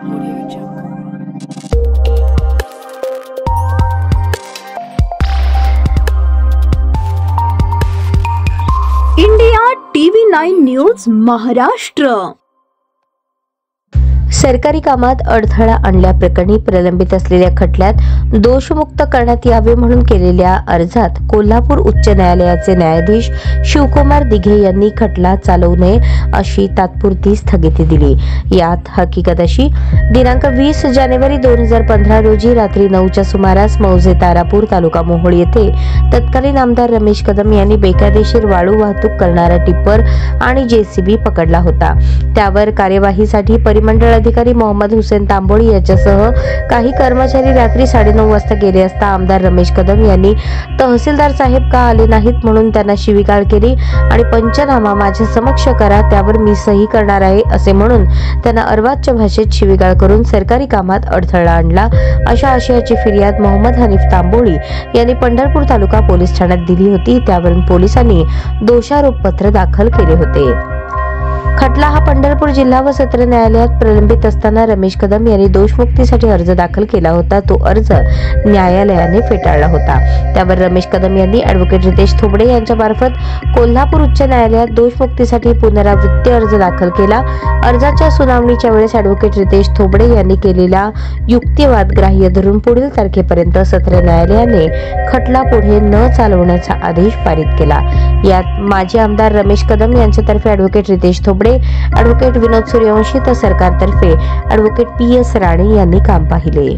India TV 9 news Maharashtra. सरकारी कामात अडथळा आणल्याप्रकरणी प्रलंबित असलेल्या खटल्यात दोषमुक्त करण्यात यावे म्हणून केलेल्या अर्जात कोल्हापूर उच्च न्यायालयाचे न्यायाधीश शिवकुमार दिघे यांनी खटला चालवू नये अशी तात्पुरती स्थगिती दिली। यात हकीकत अशी, दिनांक 20 जानेवारी 2015 रोजी रात्री 9च्या सुमारास मौजे तारापूर तालुका मोहोळ येथे तत्कालीन आमदार रमेश कदम यांनी बेकायदेशीर वाळू वाहतूक करणारा टिप्पर आणि जेसीबी पकडला होता। त्यावर कार्यवाहीसाठी परिमंडळ अधिकारी मोहम्मद हुसेन तांबोळी याच्यासह काही कर्मचारी रात्री 9:30 वाजता गेले असता आमदार रमेश कदम यांनी तहसीलदार साहेब का आले नाहीत म्हणून त्यांना शिवीगाळ केली आणि पंचनामा माझ्या समक्ष करा, त्यावर मी सही करणार आहे असे म्हणून त्यांना अर्वाच्य भाषेत शिवीगाळ करून सरकारी कामात अडथळा आणला अशा आशयाची फिर्याद मोहम्मद हनीफ तांबोळी यांनी पंढरपूर तालुका पोलीस ठाण्यात दिली होती। त्यावरून पोलिसांनी दोषारोपपत्र दाखल केले होते। खटला हा पंढरपूर जिल्हा व सत्र न्यायालयात प्रलंबित असताना रमेश कदम यांनी दोषमुक्तीसाठी अर्ज दाखल केला होता। तो अर्ज न्यायालयाने फेटाळला होता। त्यावर रमेश कदम यांनी ॲडव्होकेट रितेश थोबडे यांच्या मार्फत कोल्हापूर उच्च न्यायालयात दोषमुक्तीसाठी पुनरावृत्ती अर्ज दाखल केला। अर्जाच्या सुनावणीच्या वेळेस ॲडव्होकेट रितेश थोबडे यांनी केलेला युक्तिवाद ग्राह्य धरून पुढील तारखेपर्यंत सत्र न्यायालयाने खटला पुढे न चालवण्याचा आदेश पारित केला। यात माजी आमदार रमेश कदम यांच्यातर्फे ॲडव्होकेट रितेश थोबडे, ॲडव्होकेट विनोद सूर्यवंशी तर सरकारतर्फे ॲडव्होकेट PS राणे यांनी काम पाहिले।